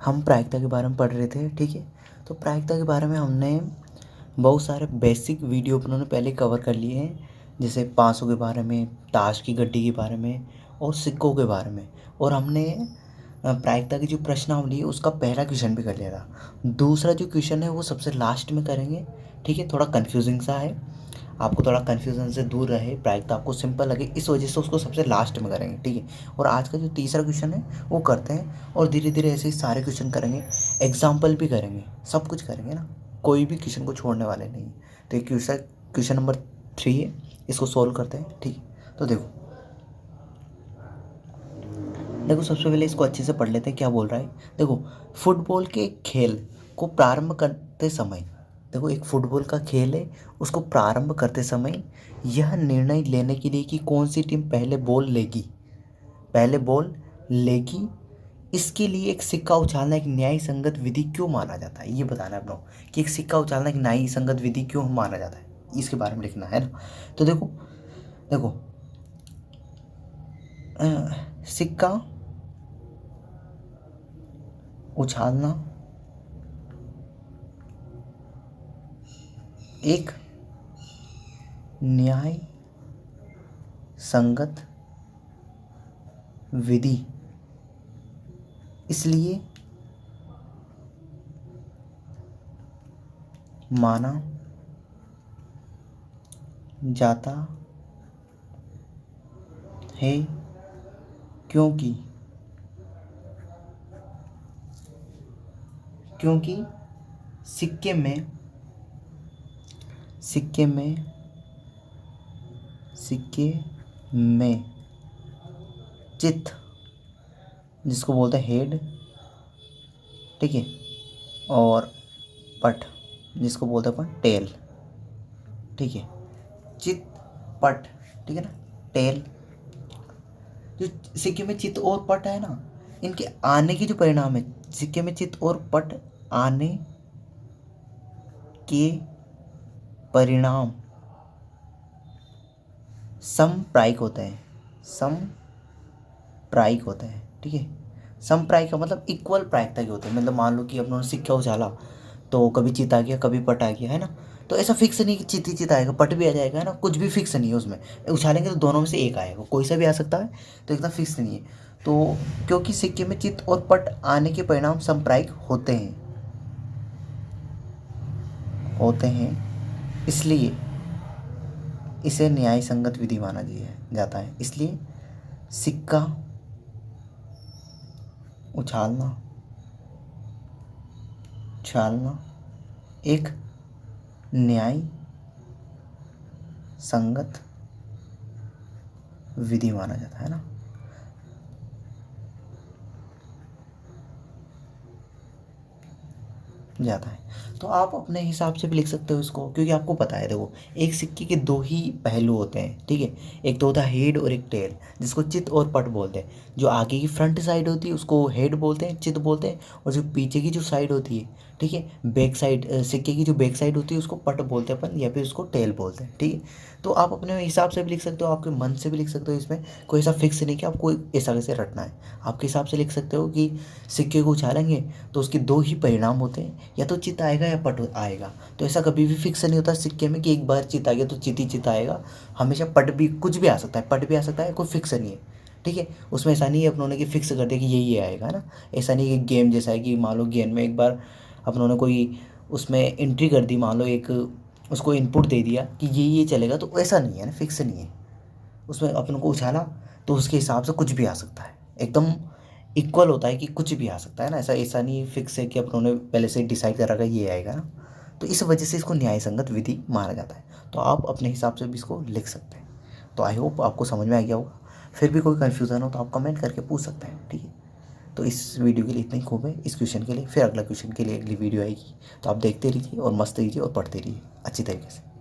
हम प्रायिकता के बारे में पढ़ रहे थे, ठीक है। तो प्रायिकता के बारे में हमने बहुत सारे बेसिक वीडियो उन्होंने पहले कवर कर लिए हैं, जैसे 500 के बारे में, ताश की गड्डी के बारे में और सिक्कों के बारे में। और हमने प्रायिकता की जो प्रश्नावली है उसका पहला क्वेश्चन भी कर लिया था। दूसरा जो क्वेश्चन है वो सबसे लास्ट में करेंगे, ठीक है। थोड़ा कन्फ्यूजिंग सा है, आपको थोड़ा कन्फ्यूजन से दूर रहे, प्रायिकता आपको सिंपल लगे, इस वजह से उसको सबसे लास्ट में करेंगे, ठीक है। और आज का जो तीसरा क्वेश्चन है वो करते हैं और धीरे धीरे ऐसे ही सारे क्वेश्चन करेंगे, एग्जाम्पल भी करेंगे, सब कुछ करेंगे ना, कोई भी क्वेश्चन को छोड़ने वाले नहीं। तो ये क्वेश्चन नंबर 3 है, इसको सोल्व करते हैं, ठीक है। तो देखो सबसे पहले इसको अच्छे से पढ़ लेते हैं क्या बोल रहा है। देखो, फुटबॉल के खेल को प्रारंभ करते समय, देखो एक फुटबॉल का खेल है, उसको प्रारंभ करते समय यह निर्णय लेने के लिए कि कौन सी टीम पहले बॉल लेगी, इसके लिए एक सिक्का उछालना एक न्याय संगत विधि क्यों माना जाता है, ये बताना है अपनों कि एक सिक्का उछालना एक न्याय संगत विधि क्यों माना जाता है, इसके बारे में लिखना है ना। तो देखो सिक्का उछालना एक न्याय संगत विधि इसलिए माना जाता है क्योंकि सिक्के में चित, जिसको बोलते हैं हेड, ठीक है, और पट, जिसको बोलते हैं अपन टेल, ठीक है। चित पट, ठीक है ना, टेल। जो सिक्के में चित और पट है ना, इनके आने की जो परिणाम है, सिक्के में चित और पट आने के परिणाम समप्रायिक होते हैं, ठीक है। समप्रायिक का मतलब इक्वल प्रायिकता के होते हैं। मतलब मान लो कि अपनों ने सिक्का उछाला तो कभी चित आ गया, कभी पट आ गया, है ना। तो ऐसा फिक्स नहीं कि चित ही चित आएगा, पट भी आ जाएगा, है ना, कुछ भी फिक्स नहीं है उसमें। उछालेंगे तो दोनों में से एक आएगा, कोई सा भी आ सकता है, तो एकदम फिक्स नहीं है। तो क्योंकि सिक्के में चित और पट आने के परिणाम समप्रायिक होते हैं, इसलिए इसे न्याय संगत विधि माना जाता है। इसलिए सिक्का उछालना एक न्याय संगत विधि माना जाता है ना। जाता है तो आप अपने हिसाब से भी लिख सकते हो इसको, क्योंकि आपको पता है, देखो एक सिक्के के दो ही पहलू होते हैं, ठीक है। एक तो होता है हेड और एक टेल, जिसको चित और पट बोलते हैं। जो आगे की फ्रंट साइड होती है उसको हेड बोलते हैं, चित बोलते हैं, और जो पीछे की जो साइड होती है, ठीक है, बैक साइड, सिक्के की जो बैक साइड होती है उसको पट बोलते हैं अपन, या फिर उसको टेल बोलते हैं, ठीक है। तो आप अपने हिसाब से भी लिख सकते हो, आपके मन से भी लिख सकते हो, इसमें कोई ऐसा फिक्स नहीं कि आपको ऐसा कैसे रटना है। आपके हिसाब से लिख सकते हो कि सिक्के को उछालेंगे तो उसके दो ही परिणाम होते हैं, या तो चित आएगा या पट आएगा। तो ऐसा कभी भी फिक्स नहीं होता सिक्के में कि एक बार चित आ गया तो चित ही चित आएगा। हमेशा पट भी, कुछ भी आ सकता है, पट भी आ सकता है, कोई फिक्स नहीं है, ठीक है। उसमें ऐसा नहीं है अपनों ने कि फिक्स कर दिया कि यही आएगा ना। ऐसा नहीं कि गेम जैसा है कि मान लो गेम में एक बार अपनों ने कोई उसमें एंट्री कर दी, मान लो एक उसको इनपुट दे दिया कि ये चलेगा, तो ऐसा नहीं है ना, फिक्स नहीं है। उसमें अपन को उछाला तो उसके हिसाब से कुछ भी आ सकता है, एकदम इक्वल होता है कि कुछ भी आ सकता है ना। ऐसा नहीं फिक्स है कि अपन ने पहले से डिसाइड कर रखा है ये आएगा ना। तो इस वजह से इसको न्याय संगत विधि माना जाता है। तो आप अपने हिसाब से भी इसको लिख सकते हैं। तो आई होप आपको समझ में आ गया होगा। फिर भी कोई कन्फ्यूज़न हो तो आप कमेंट करके पूछ सकते हैं, ठीक है। तो इस वीडियो के लिए इतना ही खूब है। इस क्वेश्चन के लिए फिर अगला क्वेश्चन के लिए अगली वीडियो आएगी, तो आप देखते रहिए और मस्त रहिए और पढ़ते रहिए अच्छी तरीके से।